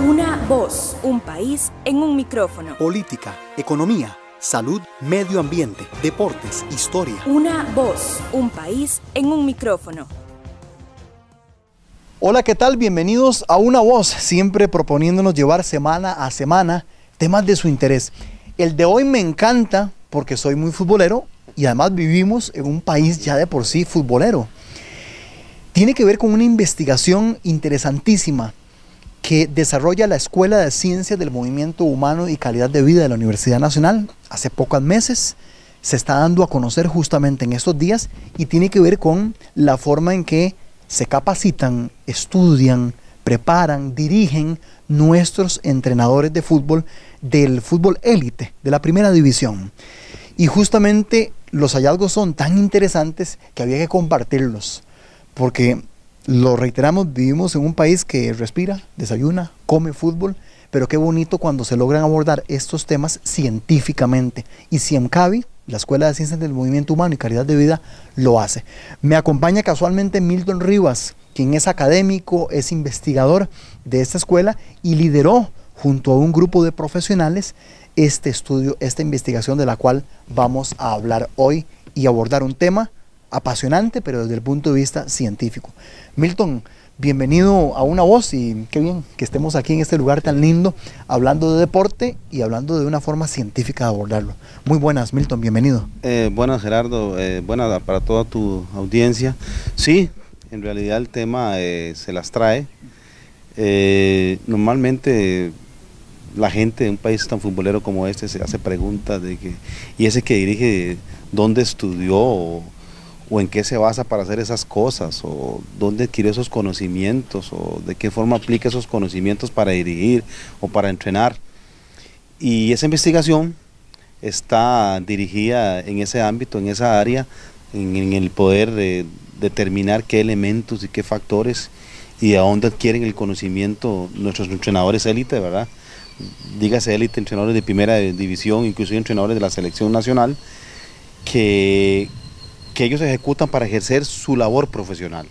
Una voz, un país en un micrófono. Política, economía, salud, medio ambiente, deportes, historia. Una voz, un país en un micrófono. Hola, ¿qué tal? Bienvenidos a Una Voz, siempre proponiéndonos llevar semana a semana temas de su interés. El de hoy me encanta porque soy muy futbolero y además vivimos en un país ya de por sí futbolero. Tiene que ver con una investigación interesantísima que desarrolla la Escuela de Ciencias del Movimiento Humano y Calidad de Vida de la Universidad Nacional. Hace pocos meses se está dando a conocer justamente en estos días y tiene que ver con la forma en que se capacitan, estudian, preparan, dirigen nuestros entrenadores de fútbol del fútbol élite, de la primera división. Y justamente los hallazgos son tan interesantes que había que compartirlos, porque lo reiteramos, vivimos en un país que respira, desayuna, come fútbol, pero qué bonito cuando se logran abordar estos temas científicamente. Y CIEMCAVI, la Escuela de Ciencias del Movimiento Humano y Calidad de Vida, lo hace. Me acompaña casualmente Milton Rivas, quien es académico, es investigador de esta escuela y lideró junto a un grupo de profesionales este estudio, esta investigación de la cual vamos a hablar hoy y abordar un tema apasionante, pero desde el punto de vista científico. Milton, bienvenido a Una Voz y qué bien que estemos aquí en este lugar tan lindo, hablando de deporte y hablando de una forma científica de abordarlo. Muy buenas, Milton, bienvenido. Buenas, Gerardo, buenas para toda tu audiencia. Sí, en realidad el tema se las trae. Normalmente la gente de un país tan futbolero como este se hace preguntas de que, y ese que dirige, ¿dónde estudió? O en qué se basa para hacer esas cosas, o dónde adquirió esos conocimientos, o de qué forma aplica esos conocimientos para dirigir o para entrenar. Y esa investigación está dirigida en ese ámbito, en esa área, en el poder determinar qué elementos y qué factores y a dónde adquieren el conocimiento nuestros entrenadores élite, ¿verdad? Dígase élite, entrenadores de primera división, inclusive entrenadores de la selección nacional, que ellos ejecutan para ejercer su labor profesional.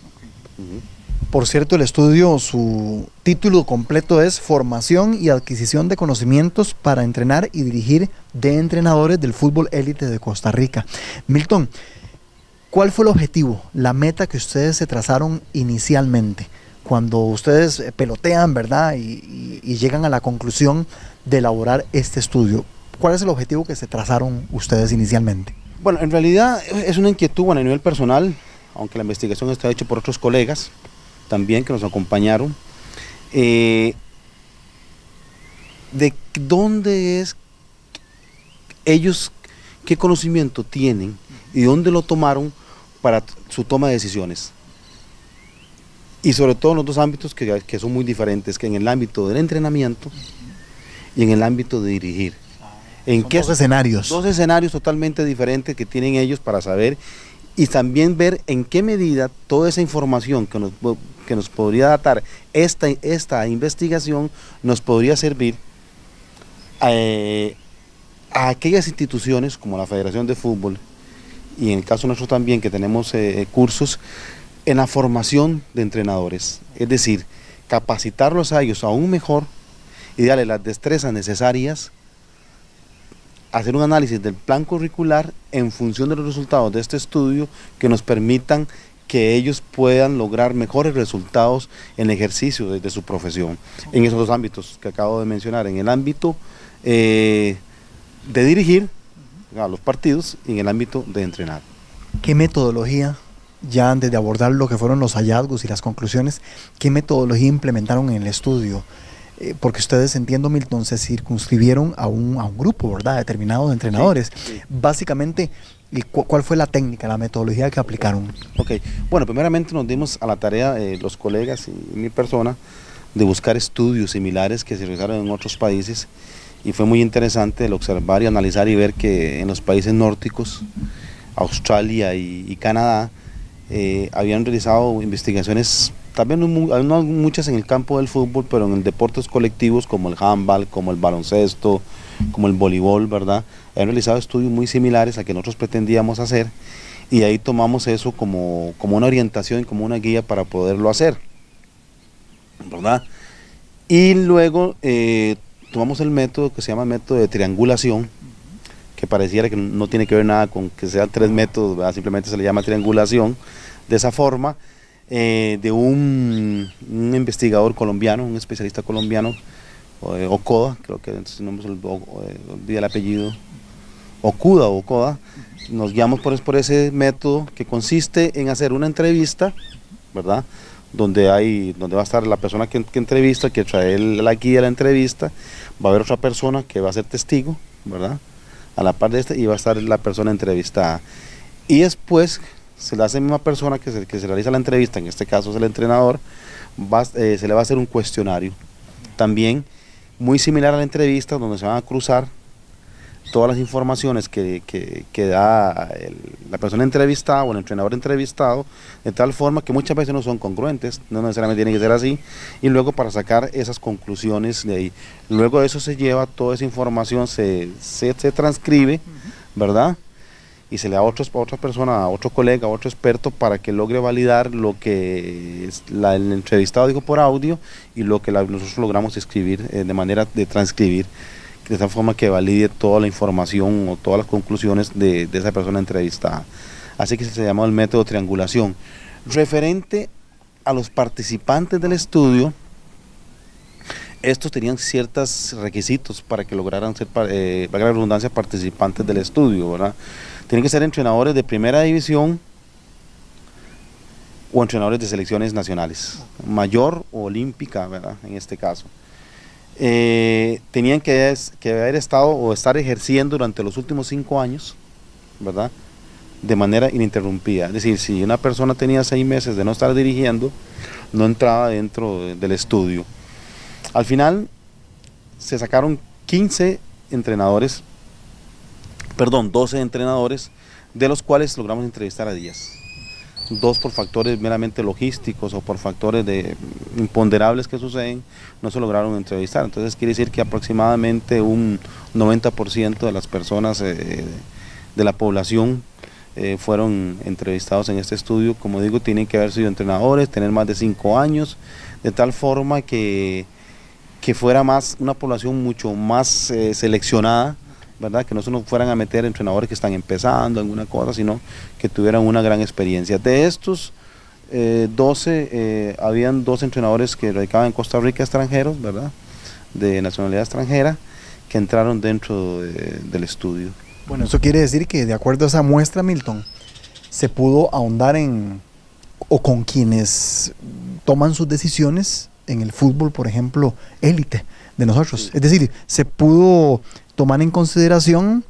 Por cierto, el estudio, su título completo es Formación y Adquisición de Conocimientos para Entrenar y Dirigir de Entrenadores del Fútbol Élite de Costa Rica. Milton, ¿cuál fue el objetivo, la meta que ustedes se trazaron inicialmente? Cuando ustedes pelotean, ¿verdad? Y llegan a la conclusión de elaborar este estudio. ¿Cuál es el objetivo que se trazaron ustedes inicialmente? Bueno, en realidad es una inquietud a nivel personal, aunque la investigación está hecha por otros colegas también que nos acompañaron, de dónde es ellos, qué conocimiento tienen y dónde lo tomaron para su toma de decisiones. Y sobre todo en los dos ámbitos que son muy diferentes, que en el ámbito del entrenamiento y en el ámbito de dirigir. Dos escenarios. Dos escenarios totalmente diferentes que tienen ellos para saber y también ver en qué medida toda esa información que nos podría datar esta investigación nos podría servir a aquellas instituciones como la Federación de Fútbol y en el caso nuestro también que tenemos cursos en la formación de entrenadores, es decir, capacitarlos a ellos aún mejor y darles las destrezas necesarias, hacer un análisis del plan curricular en función de los resultados de este estudio que nos permitan que ellos puedan lograr mejores resultados en el ejercicio de su profesión, en esos dos ámbitos que acabo de mencionar, en el ámbito de dirigir a los partidos y en el ámbito de entrenar. ¿Qué metodología, ya antes de abordar lo que fueron los hallazgos y las conclusiones, qué metodología implementaron en el estudio? Porque ustedes, entiendo, Milton, se circunscribieron a un grupo, ¿verdad?, determinado de entrenadores. Sí. Básicamente, ¿cuál fue la técnica, la metodología que aplicaron? Ok, bueno, primeramente nos dimos a la tarea, los colegas y mi persona, de buscar estudios similares que se realizaron en otros países y fue muy interesante el observar y analizar y ver que en los países nórdicos, Australia y Canadá, habían realizado investigaciones, también no muchas en el campo del fútbol, pero en deportes colectivos como el handball, como el baloncesto, como el voleibol, ¿verdad? Han realizado estudios muy similares a que nosotros pretendíamos hacer y ahí tomamos eso como una orientación, como una guía para poderlo hacer, ¿verdad? Y luego tomamos el método que se llama método de triangulación, que pareciera que no tiene que ver nada con que sean 3 métodos, ¿verdad? Simplemente se le llama triangulación. De esa forma, de un investigador colombiano, un especialista colombiano, Ocoda, creo que si no me olvida el apellido, Ocoda, nos guiamos por ese método que consiste en hacer una entrevista, ¿verdad? Donde va a estar la persona que entrevista, que trae la guía de la entrevista, va a haber otra persona que va a ser testigo, ¿verdad? A la par de y va a estar la persona entrevistada. Y después se le hace a la misma persona que se realiza la entrevista, en este caso es el entrenador, se le va a hacer un cuestionario. También muy similar a la entrevista, donde se van a cruzar todas las informaciones que da la persona entrevistada o el entrenador entrevistado, de tal forma que muchas veces no son congruentes, no necesariamente tiene que ser así, y luego para sacar esas conclusiones de ahí. Luego de eso se lleva toda esa información, se transcribe, ¿verdad? Y se le da a otra persona, a otro colega, a otro experto, para que logre validar lo que el entrevistado dijo por audio y lo que nosotros logramos escribir de manera de transcribir, de tal forma que valide toda la información o todas las conclusiones de esa persona entrevistada. Así que se llama el método de triangulación. Referente a los participantes del estudio, estos tenían ciertos requisitos para que lograran ser, valga la redundancia, participantes del estudio, ¿verdad? Tienen que ser entrenadores de primera división o entrenadores de selecciones nacionales, mayor o olímpica, ¿verdad? En este caso. Tenían que haber estado o estar ejerciendo durante los últimos 5 años, ¿verdad? De manera ininterrumpida. Es decir, si una persona tenía 6 meses de no estar dirigiendo, no entraba dentro del estudio. Al final se sacaron 12 entrenadores, de los cuales logramos entrevistar a 10. 2 por factores meramente logísticos o por factores imponderables que suceden, no se lograron entrevistar. Entonces quiere decir que aproximadamente un 90% de las personas de la población fueron entrevistados en este estudio. Como digo, tienen que haber sido entrenadores, tener más de 5 años, de tal forma que fuera una población mucho más seleccionada, ¿verdad? Que no se nos fueran a meter entrenadores que están empezando alguna cosa, sino que tuvieran una gran experiencia. De estos 12, habían 2 entrenadores que radicaban en Costa Rica, extranjeros, ¿verdad? De nacionalidad extranjera, que entraron dentro del estudio. Bueno, eso quiere decir que de acuerdo a esa muestra, Milton, se pudo ahondar o con quienes toman sus decisiones en el fútbol, por ejemplo, élite de nosotros. Sí. Es decir, se pudo tomar en consideración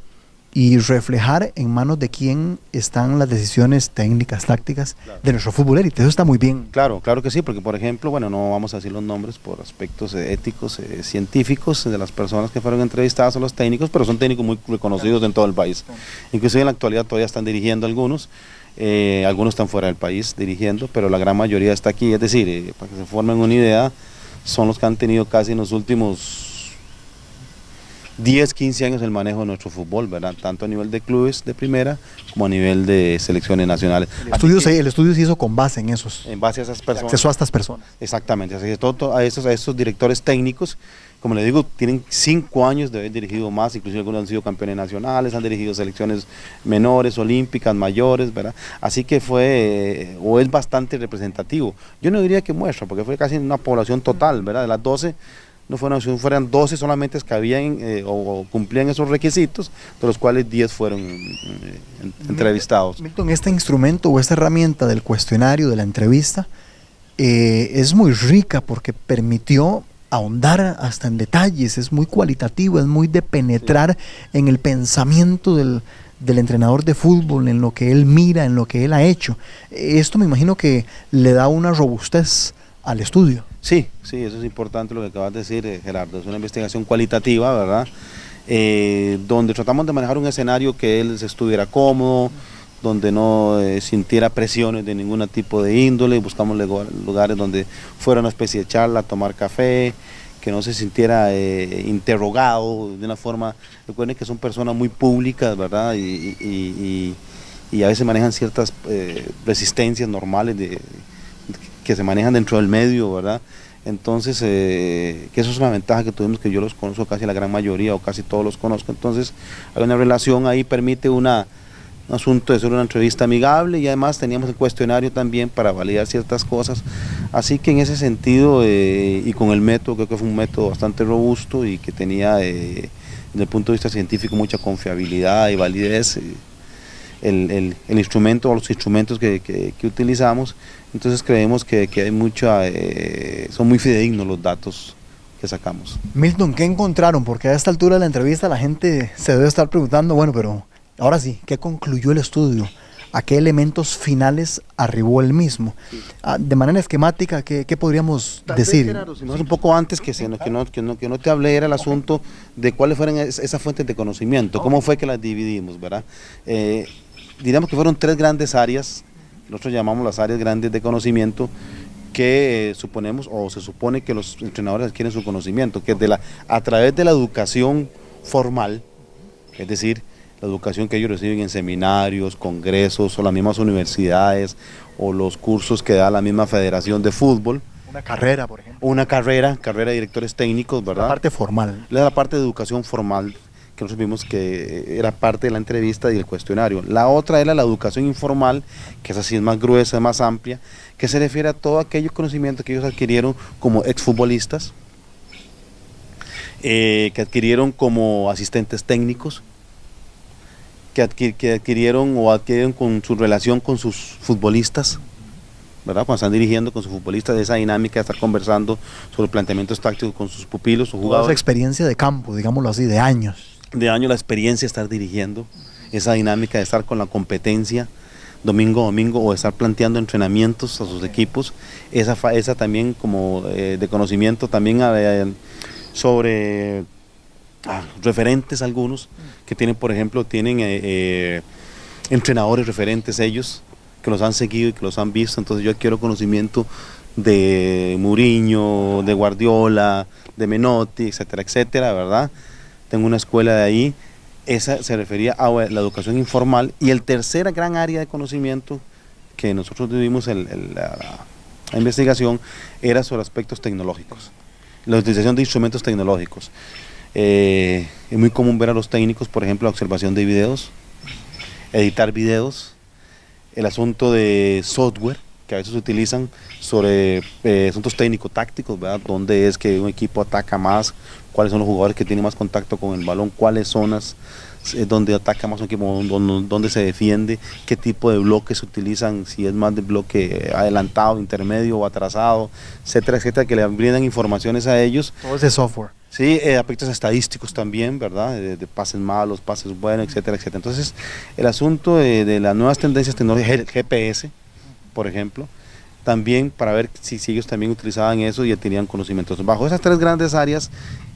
y reflejar en manos de quién están las decisiones técnicas, tácticas, claro, de nuestro fútbol élite. Eso está muy bien. Claro que sí, porque por ejemplo, bueno, no vamos a decir los nombres por aspectos éticos, científicos de las personas que fueron entrevistadas o los técnicos, pero son técnicos muy reconocidos, claro, en todo el país. Claro. Inclusive en la actualidad todavía están dirigiendo algunos están fuera del país dirigiendo, pero la gran mayoría está aquí. Es decir, para que se formen una idea, son los que han tenido casi en los últimos 10, 15 años el manejo de nuestro fútbol, ¿verdad? Tanto a nivel de clubes de primera como a nivel de selecciones nacionales. El estudio se hizo con base en esos. En base a esas personas. Acceso a estas personas. Exactamente, así que a estos directores técnicos, como le digo, tienen 5 años de haber dirigido más, inclusive algunos han sido campeones nacionales, han dirigido selecciones menores, olímpicas, mayores, ¿verdad? Así que es bastante representativo. Yo no diría que muestra, porque fue casi una población total, ¿verdad? De las 12, no fueran 12 solamente que habían o cumplían esos requisitos, de los cuales 10 fueron entrevistados. Milton, este instrumento o esta herramienta del cuestionario, de la entrevista, es muy rica porque permitió ahondar hasta en detalles, es muy cualitativo, es muy de penetrar, sí, en el pensamiento del entrenador de fútbol, en lo que él mira, en lo que él ha hecho. Esto me imagino que le da una robustez al estudio. Sí, eso es importante lo que acabas de decir, Gerardo. Es una investigación cualitativa, ¿verdad? Donde tratamos de manejar un escenario que él se estuviera cómodo, donde no sintiera presiones de ningún tipo de índole. Buscamos lugares donde fuera una especie de charla, tomar café, que no se sintiera interrogado de una forma. Recuerden que son personas muy públicas, ¿verdad? Y a veces manejan ciertas resistencias normales que se manejan dentro del medio, ¿verdad? Entonces, que eso es una ventaja que tuvimos, que yo los conozco casi la gran mayoría o casi todos los conozco. Entonces, hay una relación ahí, permite un asunto de ser una entrevista amigable, y además teníamos el cuestionario también para validar ciertas cosas. Así que en ese sentido, y con el método, creo que fue un método bastante robusto y que tenía, desde el punto de vista científico, mucha confiabilidad y validez. El instrumento o los instrumentos que utilizamos, entonces creemos que hay son muy fidedignos los datos que sacamos. Milton, ¿qué encontraron? Porque a esta altura de la entrevista la gente se debe estar preguntando, bueno, pero ahora sí, ¿qué concluyó el estudio? ¿A qué elementos finales arribó el mismo? De manera esquemática, ¿qué podríamos decir? Gerardo, si no, un poco antes que no te hablé, era el asunto de cuáles fueron esas fuentes de conocimiento, cómo fue que las dividimos, ¿verdad? Diríamos que fueron 3 grandes áreas, nosotros llamamos las áreas grandes de conocimiento, que suponemos o se supone que los entrenadores adquieren su conocimiento, que es a través de la educación formal, es decir, la educación que ellos reciben en seminarios, congresos o las mismas universidades o los cursos que da la misma Federación de Fútbol. Una carrera, por ejemplo. Una carrera de directores técnicos, ¿verdad? La parte formal. La parte de educación formal, que nosotros vimos que era parte de la entrevista y el cuestionario. La otra era la educación informal, que esa sí es más gruesa, más amplia, que se refiere a todo aquello conocimiento que ellos adquirieron como exfutbolistas, que adquirieron como asistentes técnicos, que adquirieron con su relación con sus futbolistas, ¿verdad? Cuando están dirigiendo con sus futbolistas, de esa dinámica de estar conversando sobre planteamientos tácticos con sus pupilos o jugadores. Toda esa experiencia de campo, digámoslo así, de años. De años, la experiencia de estar dirigiendo, esa dinámica de estar con la competencia domingo a domingo o de estar planteando entrenamientos a sus equipos, esa también como de conocimiento también sobre referentes algunos que tienen, por ejemplo, entrenadores referentes ellos, que los han seguido y que los han visto. Entonces yo adquiero conocimiento de Mourinho, de Guardiola, de Menotti, etcétera, etcétera, ¿verdad? Tengo una escuela de ahí. Esa se refería a la educación informal. Y el tercer gran área de conocimiento que nosotros tuvimos la investigación era sobre aspectos tecnológicos, la utilización de instrumentos tecnológicos. Es muy común ver a los técnicos, por ejemplo, la observación de videos, editar videos, el asunto de software que a veces se utilizan sobre asuntos técnico-tácticos, ¿verdad? Dónde es que un equipo ataca más, cuáles son los jugadores que tienen más contacto con el balón, cuáles zonas donde ataca más un equipo, dónde se defiende, qué tipo de bloques se utilizan, si es más de bloque adelantado, intermedio o atrasado, etcétera, etcétera, que le brindan informaciones a ellos. Todo ese software. Sí, aspectos estadísticos también, ¿verdad? De pases malos, pases buenos, etcétera, etcétera. Entonces, el asunto de las nuevas tendencias tecnológicas, el GPS, por ejemplo, también para ver si ellos también utilizaban eso y tenían conocimientos. Bajo esas 3 grandes áreas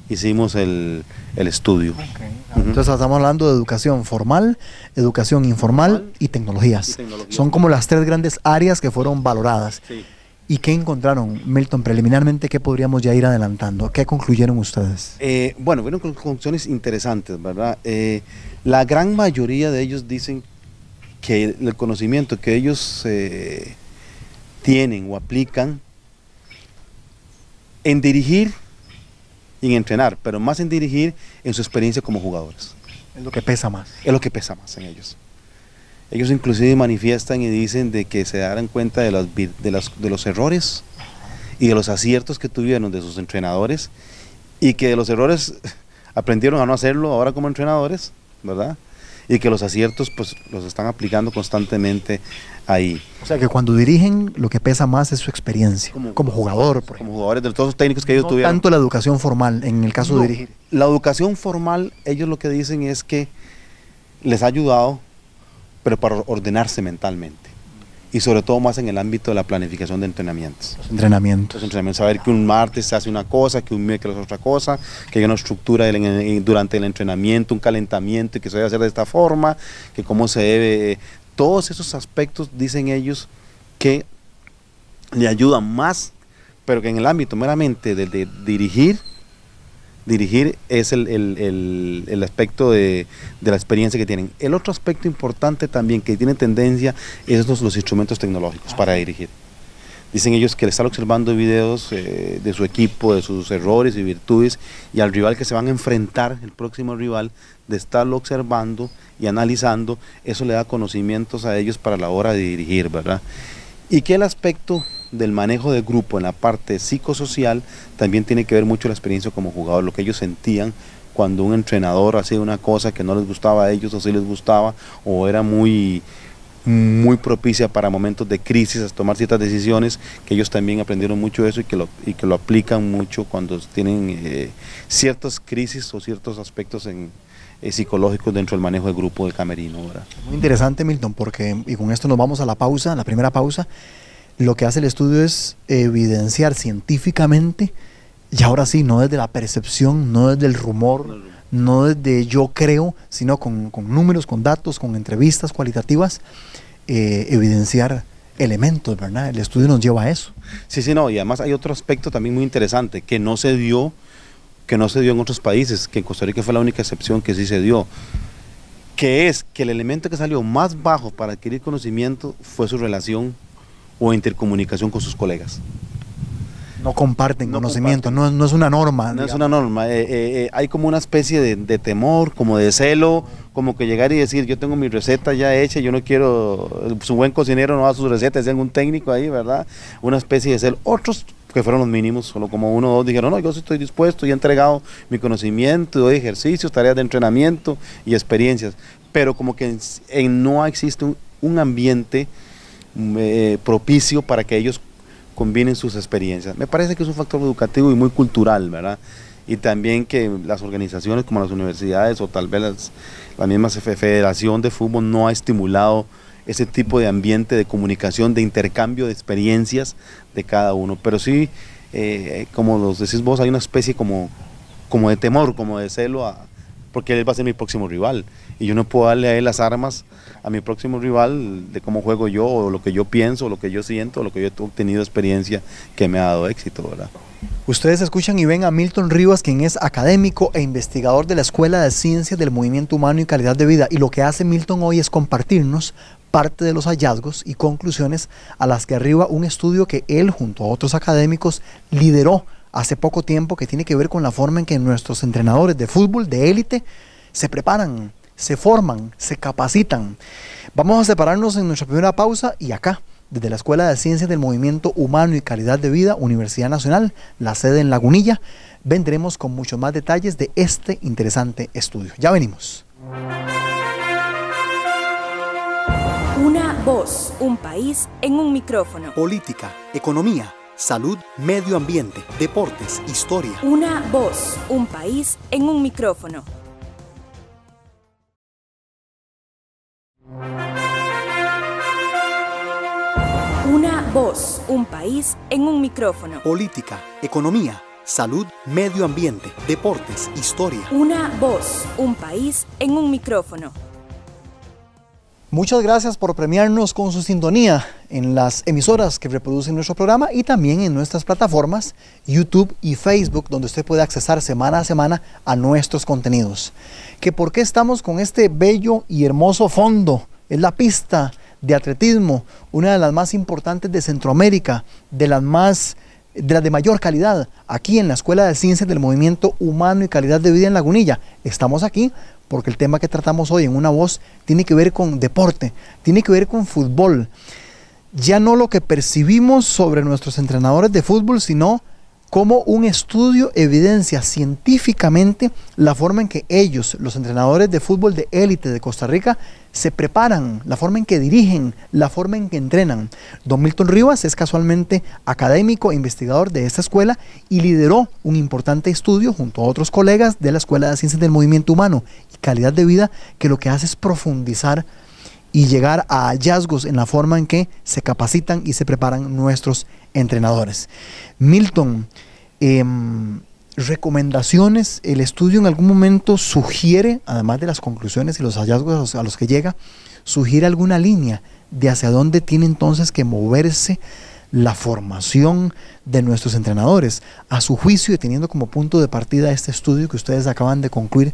hicimos el estudio. Okay. Entonces estamos hablando de educación formal, educación informal y tecnologías. Son como las 3 grandes áreas que fueron valoradas. Sí. ¿Y qué encontraron, Milton? Preliminarmente, ¿qué podríamos ya ir adelantando? ¿Qué concluyeron ustedes? Bueno, vieron conclusiones interesantes, ¿verdad? La gran mayoría de ellos dicen que el conocimiento que ellos tienen o aplican en dirigir y en entrenar, pero más en dirigir en su experiencia como jugadores. Es lo que pesa más. Es lo que pesa más en ellos. Ellos inclusive manifiestan y dicen de que se darán cuenta de los errores y de los aciertos que tuvieron de sus entrenadores, y que de los errores aprendieron a no hacerlo ahora como entrenadores, ¿verdad? Y que los aciertos pues los están aplicando constantemente ahí. O sea que cuando dirigen lo que pesa más es su experiencia, como jugador, por ejemplo. Como jugadores de todos los técnicos que ellos no tuvieron. Tanto la educación formal en el caso de dirigir. La educación formal, ellos lo que dicen es que les ha ayudado, pero para ordenarse mentalmente. Y sobre todo más en el ámbito de la planificación de entrenamientos. Los entrenamientos. Saber que un martes se hace una cosa, que un miércoles otra cosa, que hay una estructura durante el entrenamiento, un calentamiento, y que se debe hacer de esta forma, que cómo se debe. Todos esos aspectos, dicen ellos, que le ayudan más, pero que en el ámbito meramente de dirigir es el aspecto de la experiencia que tienen. El otro aspecto importante también que tiene tendencia es los instrumentos tecnológicos para dirigir. Dicen ellos que el estar observando videos de su equipo, de sus errores y virtudes, y al rival que se van a enfrentar, el próximo rival, de estarlo observando y analizando, eso le da conocimientos a ellos para la hora de dirigir, ¿verdad? Y que el aspecto del manejo de grupo en la parte psicosocial también tiene que ver mucho la experiencia como jugador, lo que ellos sentían cuando un entrenador hacía una cosa que no les gustaba a ellos o sí les gustaba, o era muy propicia para momentos de crisis, a tomar ciertas decisiones, que ellos también aprendieron mucho eso y que lo aplican mucho cuando tienen ciertas crisis o ciertos aspectos psicológicos dentro del manejo del grupo de camerino, ¿verdad? Muy interesante, Milton, porque, y con esto nos vamos a la pausa, la primera pausa. Lo que hace el estudio es evidenciar científicamente, y ahora sí, no desde la percepción, no desde el rumor, no desde yo creo, sino con números, con datos, con entrevistas cualitativas, evidenciar elementos, ¿verdad? El estudio nos lleva a eso. Sí, no, y además hay otro aspecto también muy interesante, que no se dio en otros países, que en Costa Rica fue la única excepción que sí se dio, que es que el elemento que salió más bajo para adquirir conocimiento fue su relación o intercomunicación con sus colegas. No comparten conocimiento, no es una norma. No es una norma, hay como una especie de temor, como de celo, como que llegar y decir, yo tengo mi receta ya hecha, yo no quiero, su buen cocinero no da sus recetas, es algún técnico ahí, ¿verdad? Una especie de celo. Otros, que fueron los mínimos, solo como uno o dos, dijeron, no, yo sí estoy dispuesto, y he entregado mi conocimiento, doy ejercicios, tareas de entrenamiento y experiencias, pero como que no existe un ambiente propicio para que ellos combinen sus experiencias. Me parece que es un factor educativo y muy cultural, ¿verdad? Y también que las organizaciones como las universidades o tal vez la misma Federación de Fútbol no ha estimulado ese tipo de ambiente de comunicación, de intercambio de experiencias de cada uno. Pero sí, como los decís vos, hay una especie como de temor, como de celo, porque él va a ser mi próximo rival. Y yo no puedo darle a él las armas a mi próximo rival de cómo juego yo, o lo que yo pienso, o lo que yo siento, o lo que yo he obtenido experiencia que me ha dado éxito, ¿verdad? Ustedes escuchan y ven a Milton Rivas, quien es académico e investigador de la Escuela de Ciencias del Movimiento Humano y Calidad de Vida. Y lo que hace Milton hoy es compartirnos parte de los hallazgos y conclusiones a las que arriba un estudio que él, junto a otros académicos, lideró hace poco tiempo, que tiene que ver con la forma en que nuestros entrenadores de fútbol de élite se preparan, se forman, se capacitan. Vamos a separarnos en nuestra primera pausa y acá, desde la Escuela de Ciencias del Movimiento Humano y Calidad de Vida, Universidad Nacional, la sede en Lagunilla, vendremos con muchos más detalles de este interesante estudio. Ya venimos. Una voz, un país en un micrófono. Política, economía, salud, medio ambiente, deportes, historia. Una voz, un país en un micrófono. Una voz, un país en un micrófono. Política, economía, salud, medio ambiente, deportes, historia. Una voz, un país en un micrófono. Muchas gracias por premiarnos con su sintonía en las emisoras que reproducen nuestro programa y también en nuestras plataformas YouTube y Facebook, donde usted puede accesar semana a semana a nuestros contenidos. ¿Que por qué estamos con este bello y hermoso fondo? Es la pista de atletismo, una de las más importantes de Centroamérica, de las de mayor calidad, aquí en la Escuela de Ciencias del Movimiento Humano y Calidad de Vida en Lagunilla. Estamos aquí porque el tema que tratamos hoy en Una Voz tiene que ver con deporte, tiene que ver con fútbol. Ya no lo que percibimos sobre nuestros entrenadores de fútbol, sino cómo un estudio evidencia científicamente la forma en que ellos, los entrenadores de fútbol de élite de Costa Rica, se preparan, la forma en que dirigen, la forma en que entrenan. Don Milton Rivas es casualmente académico e investigador de esta escuela y lideró un importante estudio junto a otros colegas de la Escuela de Ciencias del Movimiento Humano y Calidad de Vida, que lo que hace es profundizar y llegar a hallazgos en la forma en que se capacitan y se preparan nuestros entrenadores. Milton, recomendaciones, el estudio en algún momento sugiere, además de las conclusiones y los hallazgos a los que llega, sugiere alguna línea de hacia dónde tiene entonces que moverse la formación de nuestros entrenadores. A su juicio, y teniendo como punto de partida este estudio que ustedes acaban de concluir,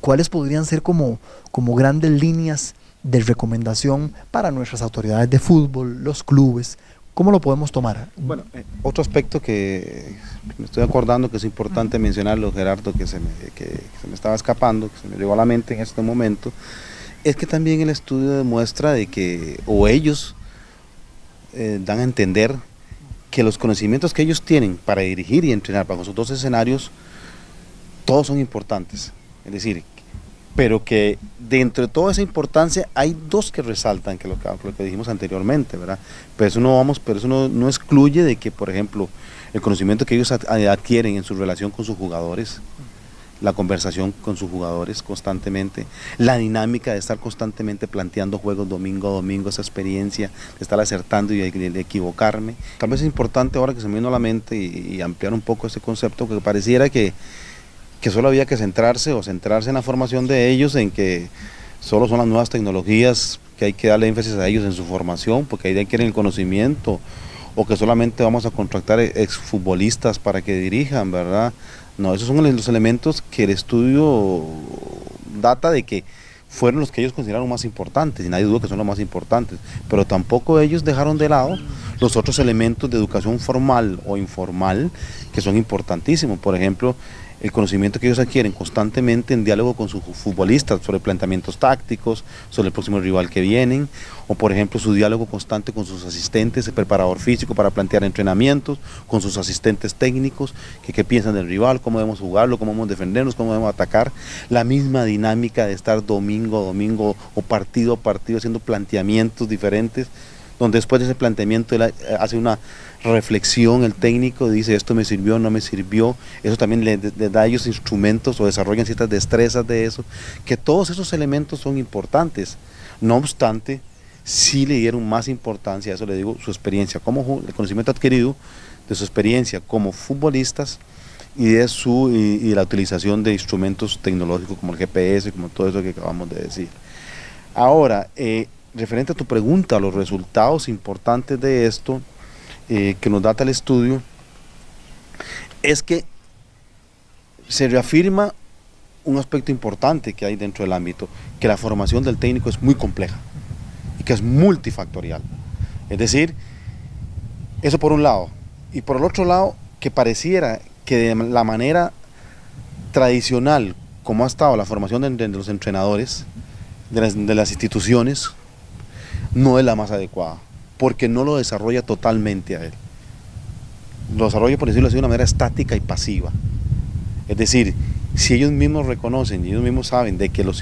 ¿cuáles podrían ser como grandes líneas de recomendación para nuestras autoridades de fútbol, los clubes, ¿Cómo lo podemos tomar? Bueno, otro aspecto que me estoy acordando que es importante mencionarlo, Gerardo, que se me estaba escapando, que se me llegó a la mente en este momento, es que también el estudio demuestra de que, o ellos dan a entender que los conocimientos que ellos tienen para dirigir y entrenar bajo esos dos escenarios, todos son importantes. Es decir, pero que dentro de toda esa importancia hay dos que resaltan, que lo que dijimos anteriormente, ¿verdad? Pero eso no excluye de que, por ejemplo, el conocimiento que ellos adquieren en su relación con sus jugadores, la conversación con sus jugadores constantemente, la dinámica de estar constantemente planteando juegos domingo a domingo, esa experiencia de estar acertando y de equivocarme. Tal vez es importante ahora que se me vino a la mente y ampliar un poco ese concepto, que pareciera que solo había que centrarse en la formación de ellos, en que solo son las nuevas tecnologías que hay que darle énfasis a ellos en su formación, porque ahí quieren el conocimiento, o que solamente vamos a contratar exfutbolistas para que dirijan, ¿verdad? No, esos son los elementos que el estudio data de que fueron los que ellos consideraron más importantes, y nadie duda que son los más importantes, pero tampoco ellos dejaron de lado los otros elementos de educación formal o informal que son importantísimos. Por ejemplo, el conocimiento que ellos adquieren constantemente en diálogo con sus futbolistas sobre planteamientos tácticos, sobre el próximo rival que vienen, o por ejemplo su diálogo constante con sus asistentes, el preparador físico para plantear entrenamientos, con sus asistentes técnicos, que qué piensan del rival, cómo debemos jugarlo, cómo debemos defendernos, cómo debemos atacar, la misma dinámica de estar domingo a domingo o partido a partido haciendo planteamientos diferentes, donde después de ese planteamiento él hace una reflexión, el técnico dice esto me sirvió, no me sirvió, eso también le da a ellos instrumentos o desarrollan ciertas destrezas de eso, que todos esos elementos son importantes. No obstante, sí le dieron más importancia, a eso le digo, su experiencia, el conocimiento adquirido de su experiencia como futbolistas y de la utilización de instrumentos tecnológicos como el GPS, como todo eso que acabamos de decir. Ahora, referente a tu pregunta, a los resultados importantes de esto, que nos data el estudio, es que se reafirma un aspecto importante que hay dentro del ámbito, que la formación del técnico es muy compleja y que es multifactorial. Es decir, eso por un lado, y por el otro lado, que pareciera que de la manera tradicional, como ha estado la formación de los entrenadores, de las instituciones, no es la más adecuada, porque no lo desarrolla totalmente a él. Lo desarrolla, por decirlo así, de una manera estática y pasiva. Es decir, si ellos mismos reconocen y ellos mismos saben de que lo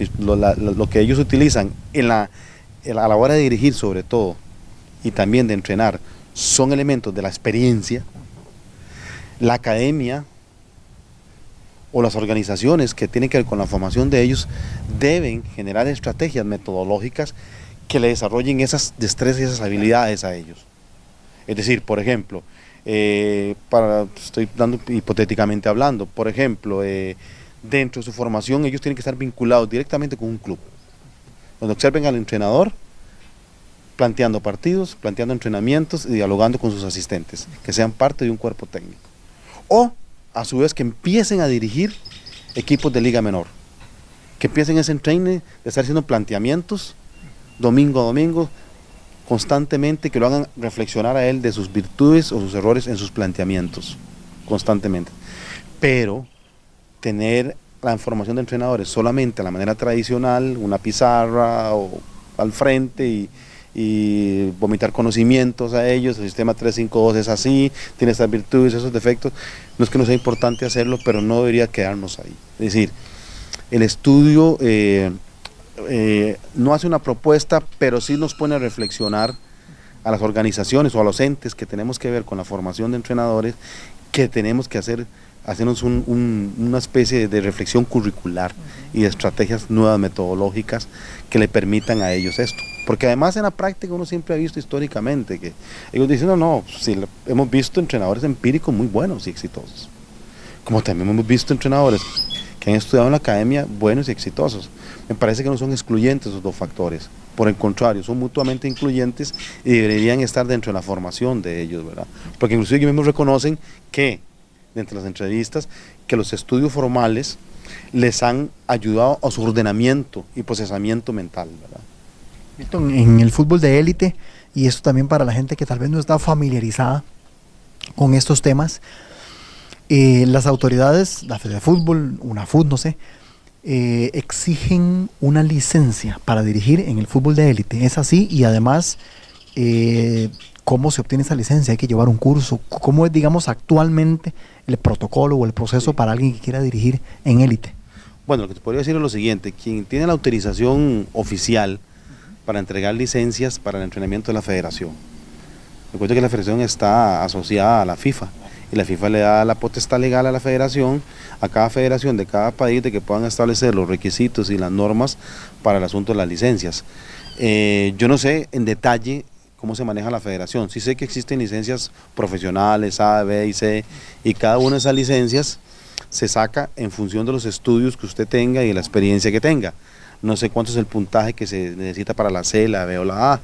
que ellos utilizan a la hora de dirigir sobre todo, y también de entrenar, son elementos de la experiencia, la academia o las organizaciones que tienen que ver con la formación de ellos deben generar estrategias metodológicas que le desarrollen esas destrezas y esas habilidades a ellos. Es decir, por ejemplo, estoy dando hipotéticamente hablando, por ejemplo, dentro de su formación ellos tienen que estar vinculados directamente con un club, donde observen al entrenador planteando partidos, planteando entrenamientos y dialogando con sus asistentes, que sean parte de un cuerpo técnico. O, a su vez, que empiecen a dirigir equipos de liga menor, que empiecen ese training de estar haciendo planteamientos domingo a domingo, constantemente, que lo hagan reflexionar a él de sus virtudes o sus errores en sus planteamientos, constantemente. Pero tener la formación de entrenadores solamente a la manera tradicional, una pizarra o al frente y vomitar conocimientos a ellos, el sistema 3-5-2 es así, tiene estas virtudes, esos defectos, no es que no sea importante hacerlo, pero no debería quedarnos ahí. Es decir, el estudio no hace una propuesta, pero sí nos pone a reflexionar a las organizaciones o a los entes que tenemos que ver con la formación de entrenadores, que tenemos que hacernos una especie de reflexión curricular y de estrategias nuevas metodológicas que le permitan a ellos esto. Porque además en la práctica uno siempre ha visto históricamente que ellos dicen, no, sí, hemos visto entrenadores empíricos muy buenos y exitosos, como también hemos visto entrenadores que han estudiado en la academia buenos y exitosos. Me parece que no son excluyentes esos dos factores, por el contrario, son mutuamente incluyentes y deberían estar dentro de la formación de ellos, ¿verdad? Porque inclusive ellos mismos reconocen que, dentro de las entrevistas, que los estudios formales les han ayudado a su ordenamiento y procesamiento mental, ¿verdad? Milton, en el fútbol de élite y esto también para la gente que tal vez no está familiarizada con estos temas. Las autoridades, la Federación de Fútbol, UNAFUT, no sé, exigen una licencia para dirigir en el fútbol de élite. Es así, y además, ¿cómo se obtiene esa licencia? Hay que llevar un curso. ¿Cómo es, digamos, actualmente el protocolo o el proceso para alguien que quiera dirigir en élite? Bueno, lo que te podría decir es lo siguiente: quien tiene la autorización oficial para entregar licencias para el entrenamiento de la federación. Recuerda que la federación está asociada a la FIFA, y la FIFA le da la potestad legal a la federación, a cada federación de cada país, de que puedan establecer los requisitos y las normas para el asunto de las licencias. Yo no sé en detalle cómo se maneja la federación. Sí sé que existen licencias profesionales, A, B y C, y cada una de esas licencias se saca en función de los estudios que usted tenga y de la experiencia que tenga. No sé cuánto es el puntaje que se necesita para la C, la B o la A,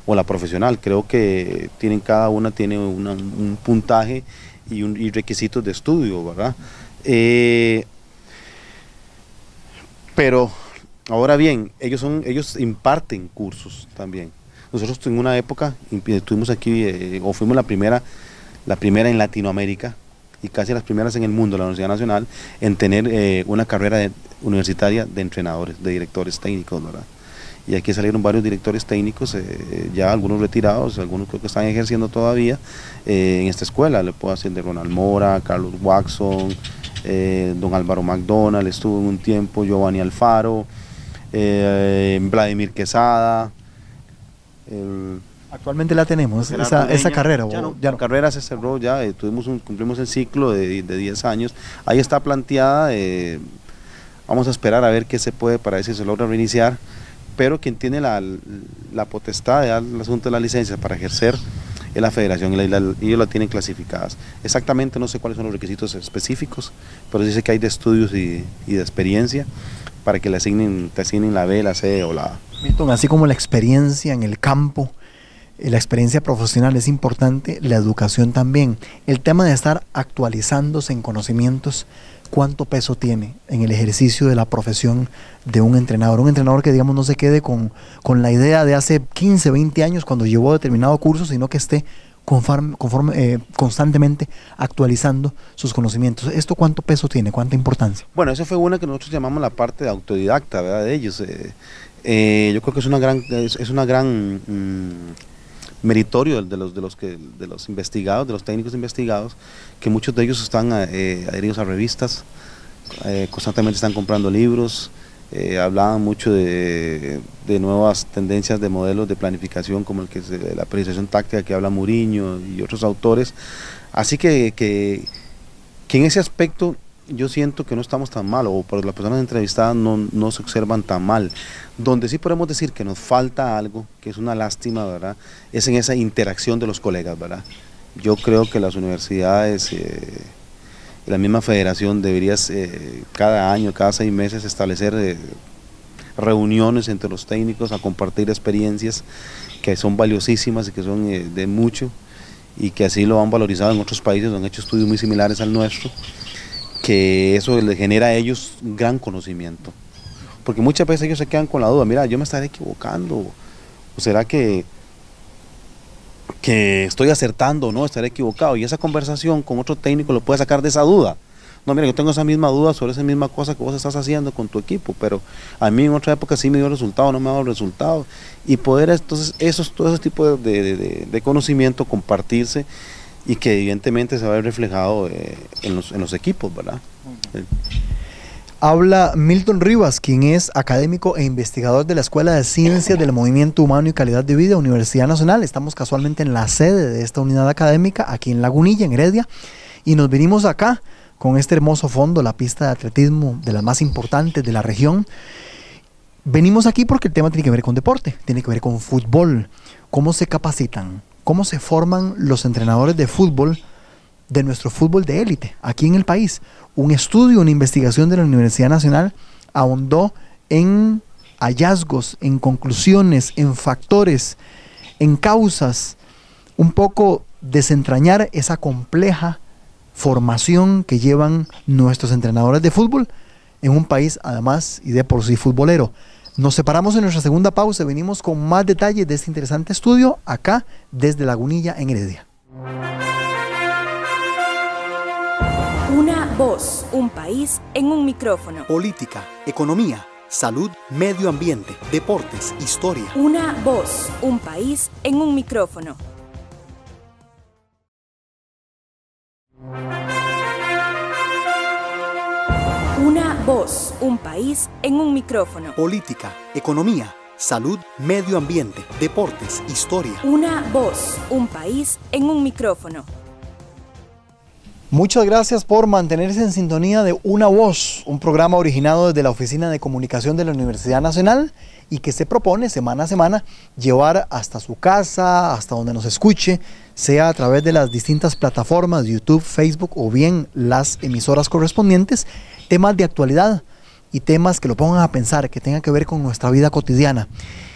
o la profesional. Creo que cada una tiene un puntaje y requisitos de estudio, ¿verdad? Pero ahora bien, ellos imparten cursos también. Nosotros en una época estuvimos aquí, o fuimos la primera en Latinoamérica, y casi las primeras en el mundo, la Universidad Nacional, en tener una carrera universitaria de entrenadores, de directores técnicos, ¿verdad? Y aquí salieron varios directores técnicos, ya algunos retirados, algunos creo que están ejerciendo todavía en esta escuela. Le puedo decir de Ronald Mora, Carlos Watson, don Álvaro McDonald, estuvo en un tiempo, Giovanni Alfaro, Vladimir Quesada. Actualmente la tenemos, esa carrera. La carrera se cerró ya, cumplimos el ciclo de 10 años. Ahí está planteada, vamos a esperar a ver qué se puede para ver si se logra reiniciar, pero quien tiene la potestad de dar el asunto de la licencia para ejercer es la federación, y ellos la tienen clasificadas. Exactamente no sé cuáles son los requisitos específicos, pero sí sé que hay de estudios y de experiencia para que te asignen la B, la C o la A. Milton, así como la experiencia en el campo, la experiencia profesional es importante, la educación también. El tema de estar actualizándose en conocimientos, ¿cuánto peso tiene en el ejercicio de la profesión de un entrenador? Un entrenador que, digamos, no se quede con la idea de hace 15, 20 años cuando llevó determinado curso, sino que esté constantemente actualizando sus conocimientos. ¿Esto cuánto peso tiene? ¿Cuánta importancia? Bueno, esa fue una que nosotros llamamos la parte de autodidacta, ¿verdad? De ellos. Yo creo que es una gran meritorio de los investigados, de los técnicos investigados, que muchos de ellos están adheridos a revistas, constantemente están comprando libros, hablaban mucho de nuevas tendencias de modelos de planificación, como el que es la apreciación táctica que habla Mourinho y otros autores. Así que en ese aspecto yo siento que no estamos tan mal, o por las personas entrevistadas no se observan tan mal. Donde sí podemos decir que nos falta algo, que es una lástima, ¿verdad?, es en esa interacción de los colegas, ¿verdad? Yo creo que las universidades y la misma federación deberías cada año, cada 6 meses establecer reuniones entre los técnicos a compartir experiencias que son valiosísimas y que son de mucho, y que así lo han valorizado en otros países donde han hecho estudios muy similares al nuestro, que eso les genera a ellos un gran conocimiento, porque muchas veces ellos se quedan con la duda: mira, yo me estaré equivocando, o será que estoy acertando o no, estaré equivocado, y esa conversación con otro técnico lo puede sacar de esa duda. No, mira, yo tengo esa misma duda sobre esa misma cosa que vos estás haciendo con tu equipo, pero a mí en otra época sí me dio resultado, no me ha dado resultado, y poder entonces todo ese tipo de conocimiento compartirse, y que evidentemente se va a ver reflejado en los equipos, ¿verdad? Habla Milton Rivas, quien es académico e investigador de la Escuela de Ciencias del Movimiento Humano y Calidad de Vida, Universidad Nacional. Estamos casualmente en la sede de esta unidad académica, aquí en Lagunilla, en Heredia, y nos vinimos acá con este hermoso fondo, la pista de atletismo de las más importantes de la región. Venimos aquí porque el tema tiene que ver con deporte, tiene que ver con fútbol. ¿Cómo se capacitan? ¿Cómo se forman los entrenadores de fútbol, de nuestro fútbol de élite aquí en el país? Un estudio, una investigación de la Universidad Nacional ahondó en hallazgos, en conclusiones, en factores, en causas, un poco desentrañar esa compleja formación que llevan nuestros entrenadores de fútbol en un país además y de por sí futbolero. Nos separamos en nuestra segunda pausa y venimos con más detalles de este interesante estudio acá desde Lagunilla en Heredia. Una voz, un país en un micrófono. Política, economía, salud, medio ambiente, deportes, historia. Una voz, un país en un micrófono. Una voz, un país en un micrófono. Política, economía, salud, medio ambiente, deportes, historia. Una voz, un país en un micrófono. Muchas gracias por mantenerse en sintonía de Una Voz, un programa originado desde la Oficina de Comunicación de la Universidad Nacional y que se propone semana a semana llevar hasta su casa, hasta donde nos escuche, sea a través de las distintas plataformas, YouTube, Facebook o bien las emisoras correspondientes, temas de actualidad y temas que lo pongan a pensar, que tengan que ver con nuestra vida cotidiana.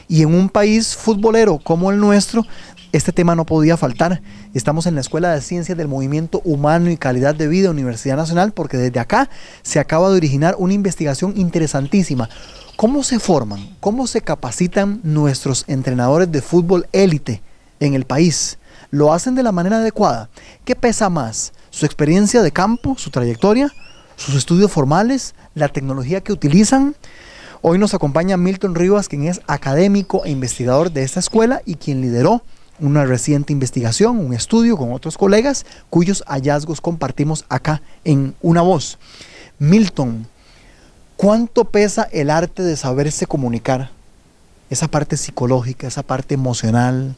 Y en un país futbolero como el nuestro, este tema no podía faltar. Estamos en la Escuela de Ciencias del Movimiento Humano y Calidad de Vida, Universidad Nacional, porque desde acá se acaba de originar una investigación interesantísima. ¿Cómo se forman, cómo se capacitan nuestros entrenadores de fútbol élite en el país? ¿Lo hacen de la manera adecuada? ¿Qué pesa más? ¿Su experiencia de campo, su trayectoria, sus estudios formales, la tecnología que utilizan? Hoy nos acompaña Milton Rivas, quien es académico e investigador de esta escuela y quien lideró una reciente investigación, un estudio con otros colegas, cuyos hallazgos compartimos acá en Una Voz. Milton, ¿cuánto pesa el arte de saberse comunicar? Esa parte psicológica, esa parte emocional,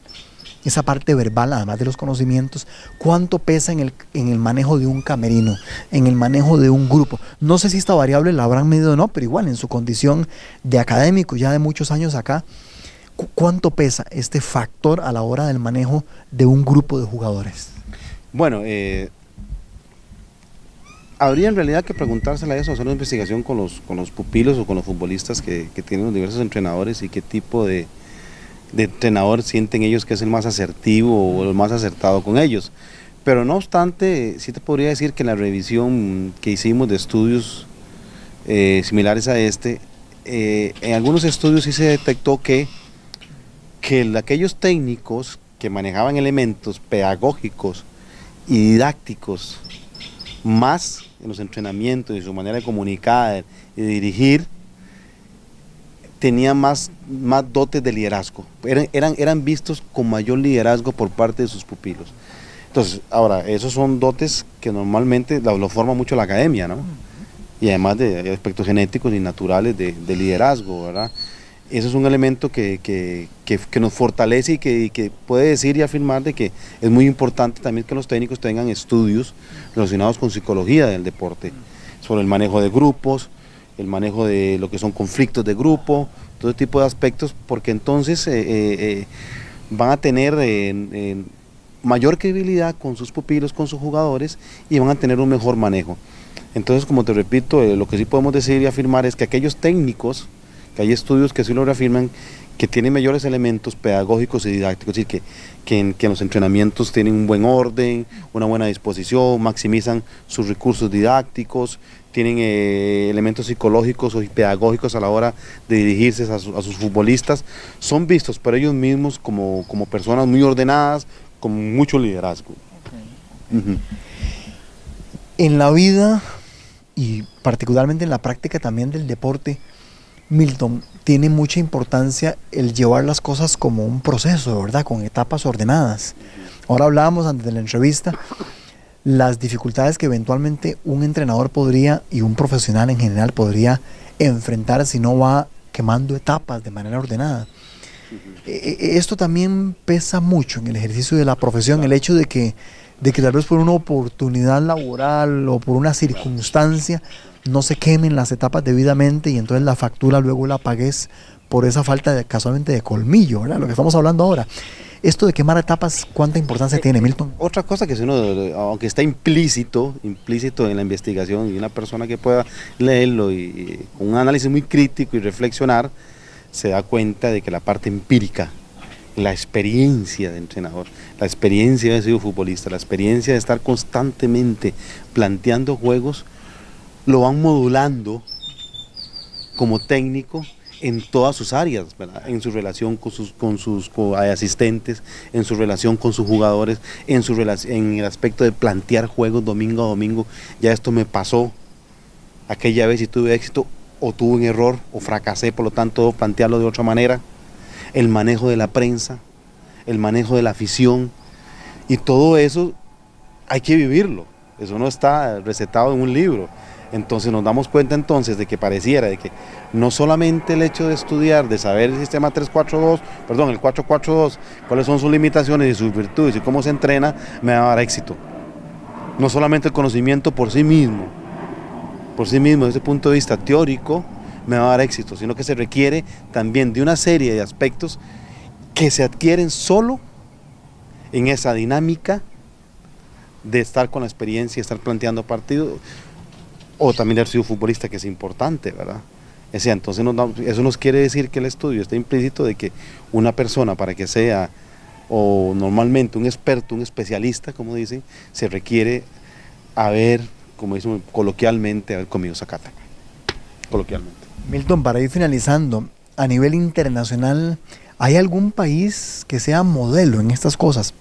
esa parte verbal, además de los conocimientos, ¿cuánto pesa en el manejo de un camerino, en el manejo de un grupo? No sé si esta variable la habrán medido o no, pero igual en su condición de académico ya de muchos años acá, ¿cuánto pesa este factor a la hora del manejo de un grupo de jugadores? Bueno, habría en realidad que preguntársela eso, hacer una investigación con los pupilos o con los futbolistas que tienen los diversos entrenadores y qué tipo de entrenador sienten ellos que es el más asertivo o el más acertado con ellos. Pero no obstante, sí te podría decir que en la revisión que hicimos de estudios similares a este, en algunos estudios sí se detectó que aquellos técnicos que manejaban elementos pedagógicos y didácticos más en los entrenamientos y su manera de comunicar y de dirigir, tenían más dotes de liderazgo, eran vistos con mayor liderazgo por parte de sus pupilos. Entonces, ahora, esos son dotes que normalmente lo forma mucho la academia, ¿no? Y además de aspectos genéticos y naturales de liderazgo, ¿verdad? Eso es un elemento que nos fortalece y que puede decir y afirmar de que es muy importante también que los técnicos tengan estudios relacionados con psicología del deporte, sobre el manejo de grupos, el manejo de lo que son conflictos de grupo, todo tipo de aspectos, porque entonces van a tener mayor credibilidad con sus pupilos, con sus jugadores, y van a tener un mejor manejo. Entonces, como te repito, lo que sí podemos decir y afirmar es que aquellos técnicos, que hay estudios que sí lo reafirman, que tienen mayores elementos pedagógicos y didácticos, es decir, que en los entrenamientos tienen un buen orden, una buena disposición, maximizan sus recursos didácticos, tienen elementos psicológicos y pedagógicos a la hora de dirigirse a sus futbolistas, son vistos por ellos mismos como personas muy ordenadas, con mucho liderazgo. Okay. En la vida y particularmente en la práctica también del deporte, Milton, tiene mucha importancia el llevar las cosas como un proceso, ¿verdad? Con etapas ordenadas. Ahora hablábamos antes de la entrevista las dificultades que eventualmente un entrenador podría y un profesional en general podría enfrentar si no va quemando etapas de manera ordenada. Esto también pesa mucho en el ejercicio de la profesión, el hecho de que tal vez por una oportunidad laboral o por una circunstancia no se quemen las etapas debidamente y entonces la factura luego la pagues por esa falta casualmente de colmillo, ¿verdad? Lo que estamos hablando ahora. Esto de quemar etapas, ¿cuánta importancia tiene, Milton? Otra cosa que si uno, aunque está implícito en la investigación, y una persona que pueda leerlo y con un análisis muy crítico y reflexionar, se da cuenta de que la parte empírica, la experiencia de entrenador, la experiencia de haber sido futbolista, la experiencia de estar constantemente planteando juegos, lo van modulando como técnico en todas sus áreas, ¿verdad? En su relación con sus asistentes, en su relación con sus jugadores, en el aspecto de plantear juegos domingo a domingo. Ya esto me pasó aquella vez y tuve éxito, o tuve un error, o fracasé, por lo tanto debo plantearlo de otra manera. El manejo de la prensa, el manejo de la afición, y todo eso hay que vivirlo. Eso no está recetado en un libro. Entonces nos damos cuenta entonces de que pareciera de que no solamente el hecho de estudiar, de saber el sistema 3-4-2, perdón, el 4-4-2, cuáles son sus limitaciones y sus virtudes y cómo se entrena, me va a dar éxito. No solamente el conocimiento por sí mismo, desde ese punto de vista teórico, me va a dar éxito, sino que se requiere también de una serie de aspectos que se adquieren solo en esa dinámica de estar con la experiencia, estar planteando partidos, o también de haber sido futbolista, que es importante, ¿verdad? O sea, entonces eso nos quiere decir que el estudio está implícito de que una persona, para que sea, o normalmente un experto, un especialista, como dicen, se requiere haber, como dicen coloquialmente, haber comido zacata, coloquialmente. Milton, para ir finalizando, a nivel internacional, ¿hay algún país que sea modelo en estas cosas?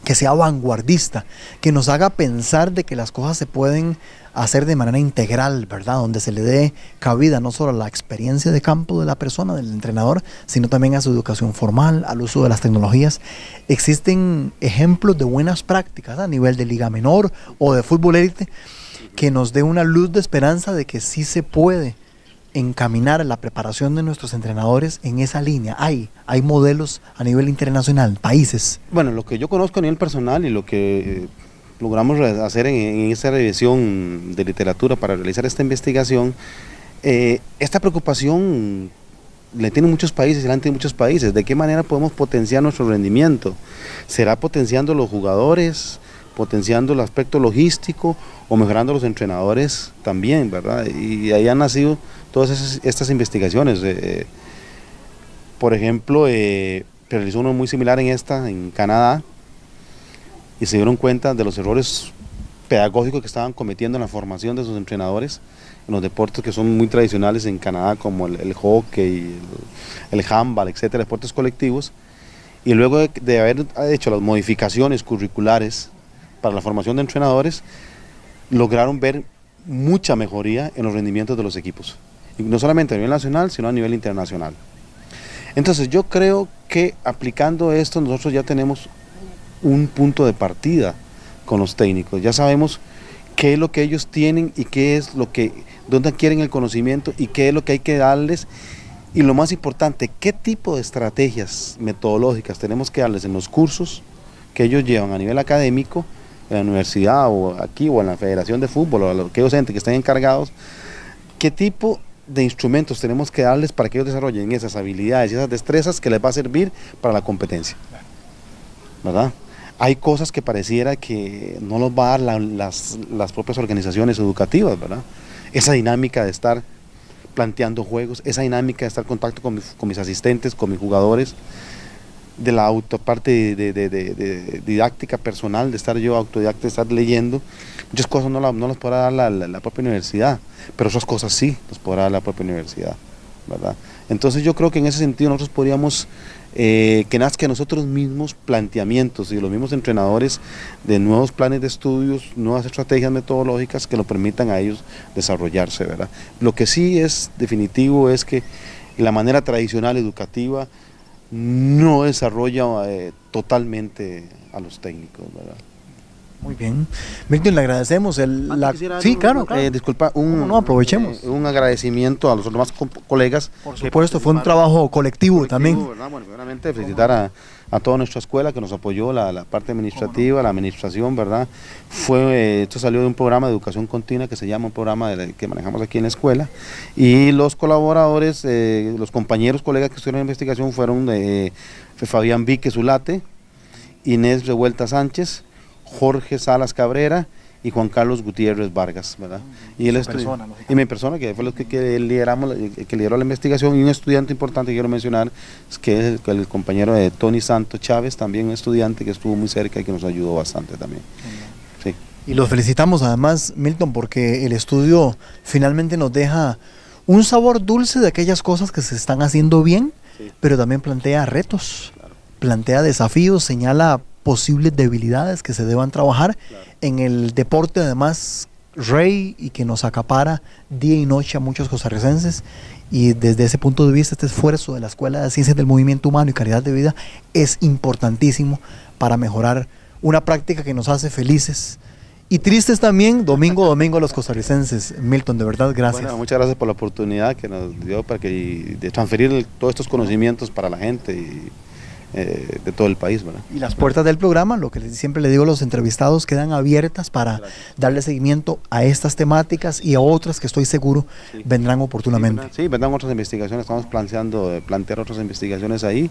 Que sea vanguardista, que nos haga pensar de que las cosas se pueden hacer de manera integral, ¿verdad? Donde se le dé cabida no solo a la experiencia de campo de la persona, del entrenador, sino también a su educación formal, al uso de las tecnologías. ¿Existen ejemplos de buenas prácticas a nivel de liga menor o de fútbol élite que nos dé una luz de esperanza de que sí se puede encaminar la preparación de nuestros entrenadores en esa línea? Hay modelos a nivel internacional, países. Bueno, lo que yo conozco a nivel personal y lo que logramos hacer en esta revisión de literatura para realizar esta investigación, esta preocupación le tienen muchos países y la han tenido muchos países. ¿De qué manera podemos potenciar nuestro rendimiento? ¿Será potenciando los jugadores, potenciando el aspecto logístico o mejorando los entrenadores también, ¿verdad? Y ahí han nacido todas estas investigaciones. Por ejemplo, realizó uno muy similar en Canadá, y se dieron cuenta de los errores pedagógicos que estaban cometiendo en la formación de sus entrenadores en los deportes que son muy tradicionales en Canadá, como el hockey, el handball, etcétera, deportes colectivos. Y luego de haber hecho las modificaciones curriculares para la formación de entrenadores, lograron ver mucha mejoría en los rendimientos de los equipos, y no solamente a nivel nacional, sino a nivel internacional. Entonces yo creo que aplicando esto nosotros ya tenemos un punto de partida con los técnicos. Ya sabemos qué es lo que ellos tienen y qué es dónde quieren el conocimiento y qué es lo que hay que darles, y lo más importante, qué tipo de estrategias metodológicas tenemos que darles en los cursos que ellos llevan a nivel académico, en la universidad o aquí o en la Federación de Fútbol o a aquellos entes que estén encargados, qué tipo de instrumentos tenemos que darles para que ellos desarrollen esas habilidades y esas destrezas que les va a servir para la competencia, ¿verdad? Hay cosas que pareciera que no los va a dar las propias organizaciones educativas, ¿verdad? Esa dinámica de estar planteando juegos, esa dinámica de estar en contacto con mis asistentes, con mis jugadores, de la parte de didáctica personal, de estar yo autodidacta, de estar leyendo. Muchas cosas no las podrá dar la propia universidad, pero otras cosas sí las podrá dar la propia universidad, ¿verdad? Entonces yo creo que en ese sentido nosotros podríamos que nazca nosotros mismos planteamientos y los mismos entrenadores de nuevos planes de estudios, nuevas estrategias metodológicas que lo permitan a ellos desarrollarse, ¿verdad? Lo que sí es definitivo es que la manera tradicional educativa no desarrolla totalmente a los técnicos, ¿verdad? Muy bien. Milton, le agradecemos. Sí, claro. Disculpa, aprovechemos. Un agradecimiento a los demás colegas. Por supuesto, fue un trabajo colectivo también. ¿Verdad? Bueno, primeramente felicitar a toda nuestra escuela que nos apoyó, la parte administrativa, la administración, ¿verdad? Esto salió de un programa de educación continua que se llama un programa que manejamos aquí en la escuela, y los colaboradores, los compañeros, colegas que estuvieron en investigación fueron Fabián Vique Zulate, Inés Revuelta Sánchez, Jorge Salas Cabrera y Juan Carlos Gutiérrez Vargas, ¿verdad? Y mi persona, que fue que lideró la investigación, y un estudiante importante que quiero mencionar, que es el compañero de Tony Santos Chávez, también un estudiante que estuvo muy cerca y que nos ayudó bastante también. Sí. Y los felicitamos además, Milton, porque el estudio finalmente nos deja Un sabor dulce de aquellas cosas que se están haciendo bien, Sí. pero también plantea retos, Claro. plantea desafíos, señala posibles debilidades que se deban trabajar Claro. en el deporte, además rey y que nos acapara día y noche a muchos costarricenses. Y desde ese punto de vista, este esfuerzo de la Escuela de Ciencias del Movimiento Humano y Calidad de Vida es importantísimo para mejorar una práctica que nos hace felices y tristes también, domingo a domingo, a los costarricenses. Milton, de verdad, gracias. Bueno, muchas gracias por la oportunidad que nos dio de transferir todos estos conocimientos para la gente de todo el país, ¿verdad? Y las puertas del programa, lo que siempre le digo a los entrevistados, quedan abiertas para Gracias. darle seguimiento a estas temáticas y a otras que estoy seguro Sí. vendrán oportunamente. Sí, vendrán otras investigaciones, estamos planteando plantear otras investigaciones ahí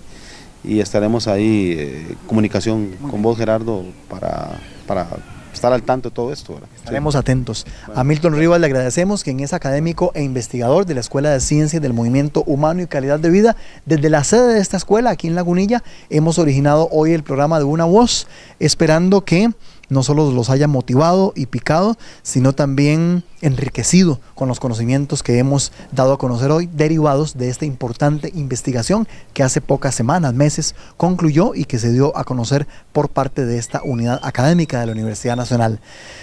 y estaremos ahí en comunicación con vos, Gerardo, para estar al tanto de todo esto, ¿verdad? Estaremos Sí. atentos. Bueno. A Milton Rivas le agradecemos, quien es académico e investigador de la Escuela de Ciencias del Movimiento Humano y Calidad de Vida. Desde la sede de esta escuela, aquí en Lagunilla, hemos originado hoy el programa de Una Voz, esperando que no solo los haya motivado y picado, sino también enriquecido con los conocimientos que hemos dado a conocer hoy, derivados de esta importante investigación que hace pocas semanas, meses, concluyó y que se dio a conocer por parte de esta unidad académica de la Universidad Nacional.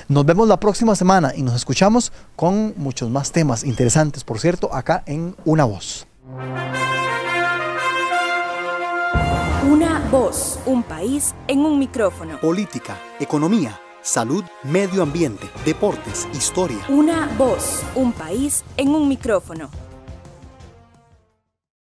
Nos vemos la próxima semana y nos escuchamos con muchos más temas interesantes, por cierto, acá en Una Voz. Una voz, un país en un micrófono. Política, economía, salud, medio ambiente, deportes, historia. Una voz, un país en un micrófono.